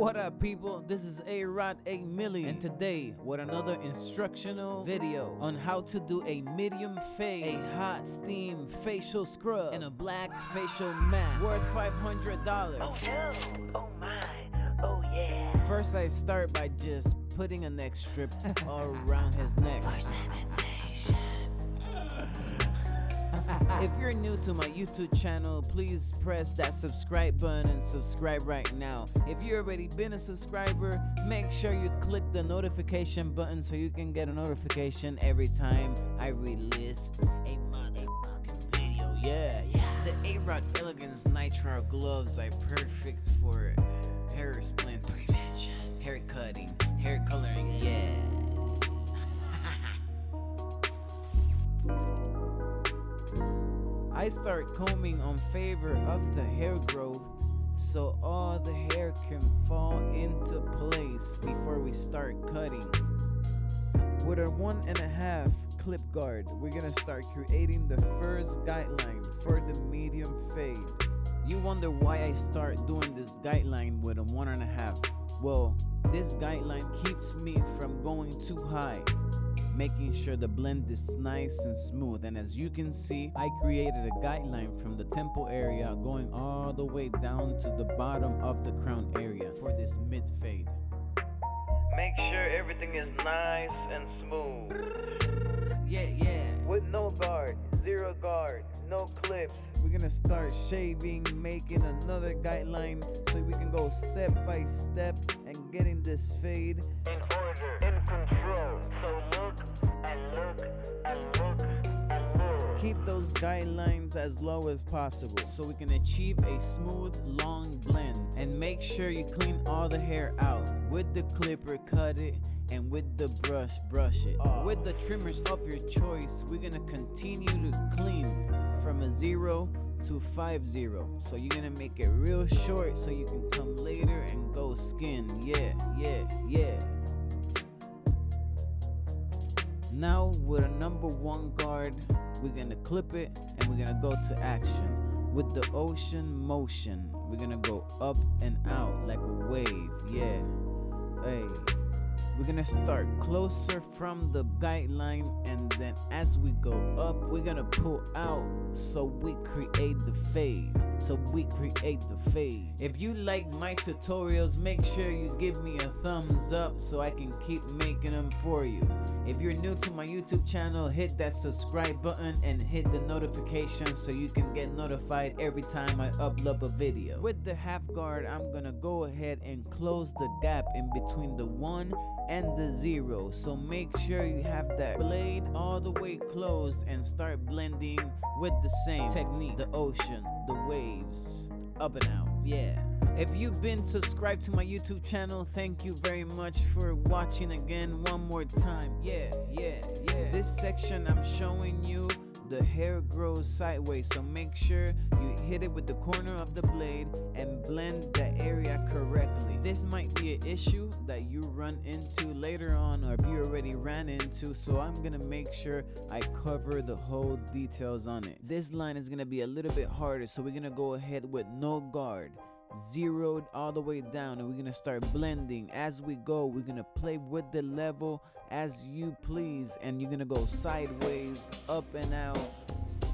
What up, people? This is A-Rod 8 Milli, and today with another instructional video on how to do a medium fade, a hot steam facial scrub, and a black facial mask worth $500. Oh no! Oh my! Oh yeah! First, I start by just putting a neck strip around his neck. For sanitation. If you're new to my YouTube channel, please press that subscribe button and subscribe right now. If you've already been a subscriber, make sure you click the notification button so you can get a notification every time I release a motherfucking video. Yeah. The A-Rod Elegance Nitrile gloves are perfect for hair splint prevention, hair cutting, hair coloring. Yeah. I start combing on favor of the hair growth so all the hair can fall into place before we start cutting. With a 1.5 clip guard, we're gonna start creating the first guideline for the medium fade. You wonder why I start doing this guideline with a 1.5. Well, this guideline keeps me from going too high, making sure the blend is nice and smooth. And as you can see, I created a guideline from the temple area going all the way down to the bottom of the crown area for this mid fade. Make sure everything is nice and smooth. Yeah. With no guard, zero guard, no clips. We're gonna start shaving, making another guideline so we can go step by step and getting this fade In order, in control. So look and look and look and look. Keep those guidelines as low as possible so we can achieve a smooth, long blend. And make sure you clean all the hair out. With the clipper, cut it, and with the brush, brush it. With the trimmers of your choice, we're gonna continue to clean from a 0 to 5-0. So you're gonna make it real short so you can come later and go skin. Yeah. Now with a number 1 guard, we're gonna clip it and we're gonna go to action. With the ocean motion, we're gonna go up and out like a wave. Yeah. Hey. We're gonna start closer from the guideline, and then as we go up, we're gonna pull out so we create the fade. If you like my tutorials, make sure you give me a thumbs up so I can keep making them for you. If you're new to my YouTube channel, hit that subscribe button and hit the notification so you can get notified every time I upload a video. With the half guard, I'm gonna go ahead and close the gap in between the 1 and the 0. So make sure you have that blade all the way closed and start blending with the same technique, the ocean, the waves, up and out. Yeah. If you've been subscribed to my YouTube channel, thank you very much for watching again one more time. Yeah. This section I'm showing you, the hair grows sideways, so make sure you hit it with the corner of the blade and blend the area correctly. This might be an issue that you run into later on, or if you already ran into, so I'm gonna make sure I cover the whole details on it. This line is gonna be a little bit harder, so we're gonna go ahead with no guard, zeroed all the way down, and we're gonna start blending. As we go, we're gonna play with the level as you please, and you're gonna go sideways, up and out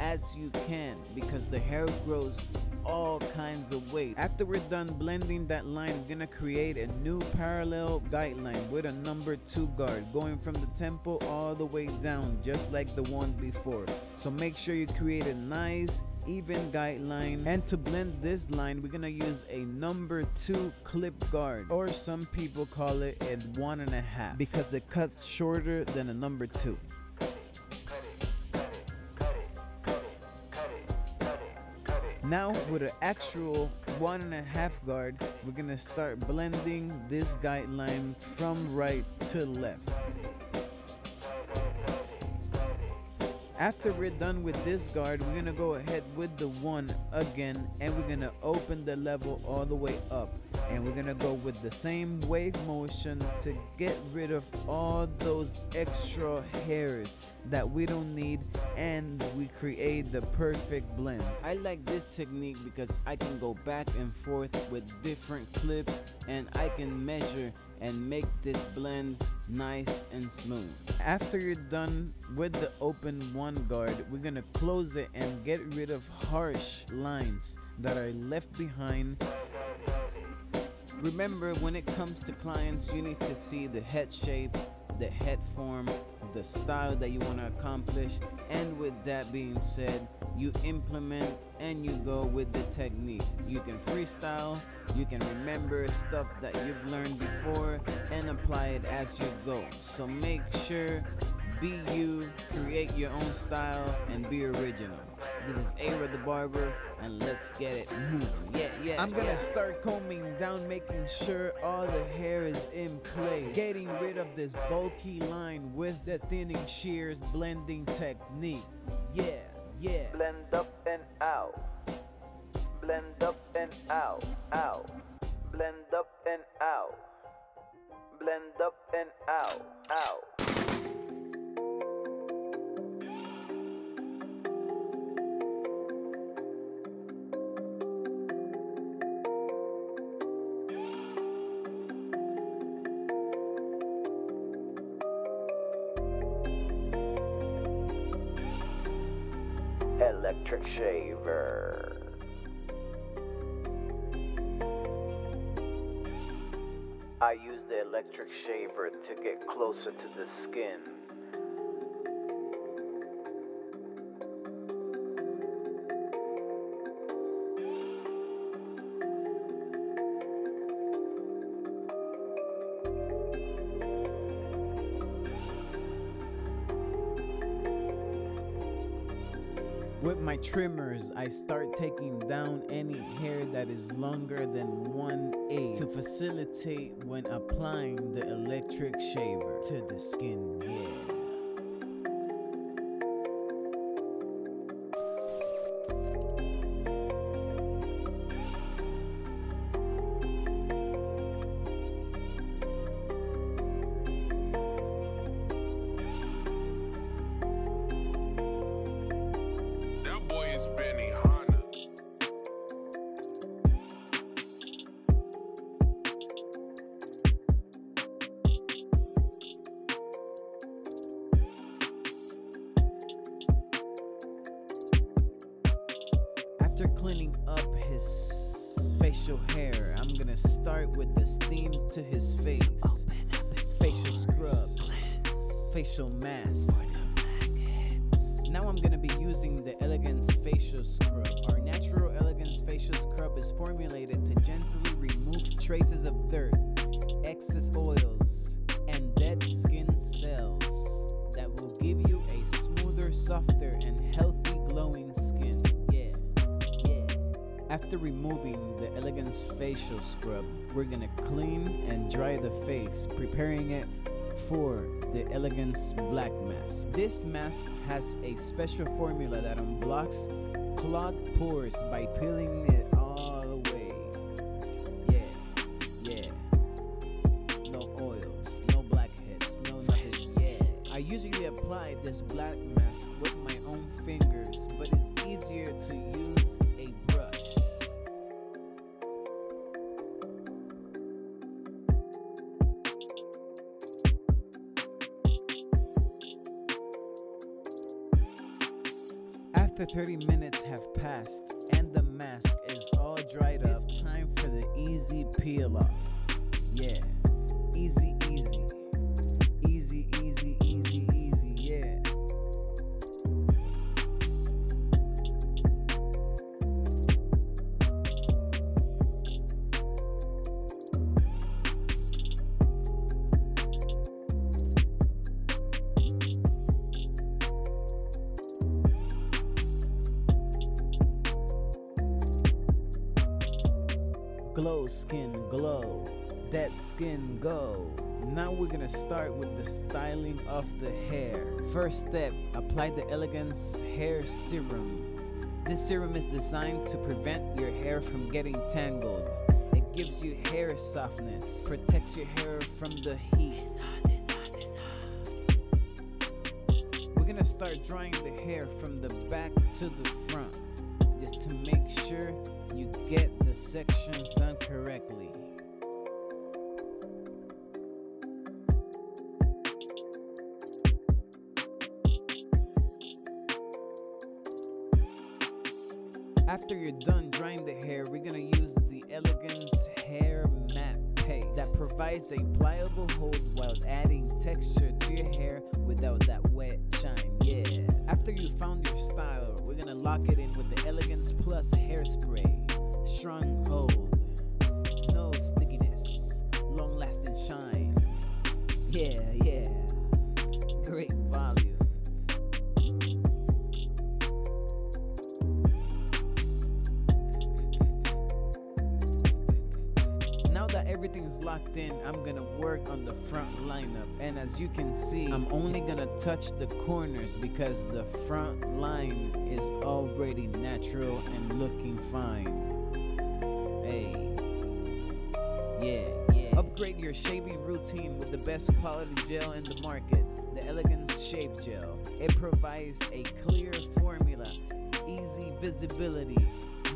as you can, because the hair grows all kinds of ways. After we're done blending that line, we're gonna create a new parallel guideline with a number 2 guard going from the temple all the way down, just like the one before. So make sure you create a nice even guideline, and to blend this line we're gonna use a number 2 clip guard, or some people call it a 1.5 because it cuts shorter than a number 2. Now with an actual 1.5 guard, we're gonna start blending this guideline from right to left. After we're done with this guard, we're gonna go ahead with the 1 again, and we're gonna open the level all the way up. And we're gonna go with the same wave motion to get rid of all those extra hairs that we don't need, and we create the perfect blend. I like this technique because I can go back and forth with different clips, and I can measure and make this blend nice and smooth. After you're done with the open one guard, we're gonna close it and get rid of harsh lines that are left behind. Remember, when it comes to clients, you need to see the head shape, the head form, the style that you want to accomplish, and with that being said, you implement and you go with the technique. You can freestyle, you can remember stuff that you've learned before and apply it as you go. So make sure, be you, create your own style, and be original. This is A-Rod the Barber, and let's get it moving. Yeah. I'm gonna start combing down, making sure all the hair is in place. Getting rid of this bulky line with the thinning shears blending technique. Yeah. Blend up and out. Blend up and out. Blend up and out. Blend up and out. Electric shaver. I use the electric shaver to get closer to the skin. With my trimmers, I start taking down any hair that is longer than 1/8 to facilitate when applying the electric shaver to the skin. Boy is Benny Hanna. After cleaning up his facial hair, I'm gonna start with the steam to his face. Facial scrub, facial mask. Now I'm gonna be using the Elegance Facial Scrub. Our natural Elegance Facial Scrub is formulated to gently remove traces of dirt, excess oils, and dead skin cells that will give you a smoother, softer, and healthy glowing skin. Yeah. After removing the Elegance Facial Scrub, we're gonna clean and dry the face, preparing it for the Elegance Black Mask. This mask has a special formula that unblocks clogged pores by peeling it all away. Yeah. No oils, no blackheads, no nothing. Yeah. I usually apply this black mask with my own fingers, but it's easier to use a brush. After 30 minutes have passed and the mask is all dried up, it's time for the easy peel off. Yeah, easy, yeah. Glow skin glow, dead skin go. Now we're gonna start with the styling of the hair. First step, apply the Elegance Hair Serum. This serum is designed to prevent your hair from getting tangled. It gives you hair softness, protects your hair from the heat. We're gonna start drying the hair from the back to the front, just to make sure you get the sections done correctly. After you're done drying the hair, we're gonna use the Elegance Hair Matte Paste that provides a pliable hold while adding texture to your hair without that wet shine. Yeah. After you found your style, we're gonna lock it in with the Elegance Plus Hairspray. Strong hold, no stickiness, long lasting shine. Yeah. Great volume. Now that everything's locked in, I'm gonna work on the front lineup, and as you can see, I'm only gonna touch the corners because the front line is already natural and looking fine. Hey, yeah. Upgrade your shaving routine with the best quality gel in the market, the Elegance Shave Gel. It provides a clear formula, easy visibility,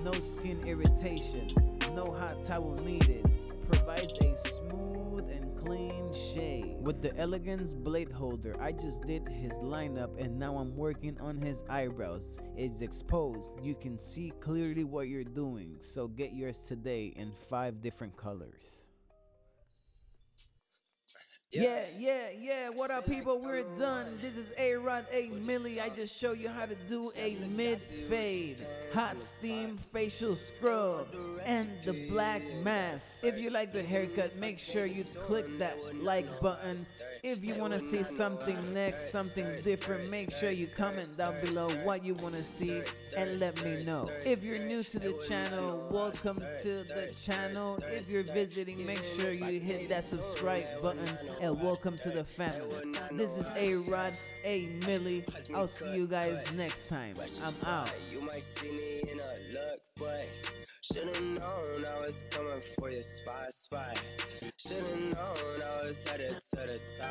no skin irritation, no hot towel needed. Provides a smooth and clean shave. With the Elegance blade holder, I just did his lineup and now I'm working on his eyebrows. It's exposed. You can see clearly what you're doing. So get yours today in 5 different colors. Yeah. What up, people? We're done. This is A-Rod, A-Milli. I just show you how to do a mid-fade, hot steam facial scrub, and the black mask. If you like the haircut, make sure you click that like button. If you want to see something next, something different, make sure you comment down below what you want to see and let me know. If you're new to the channel, welcome to the channel. If you're visiting, make sure you hit that subscribe button. And welcome to the family. This is A-Rod, A-Milli. I'll see you guys next time. I'm out. You might see me in a look, but should've known I was coming for your spot. Should've known I was headed to the top.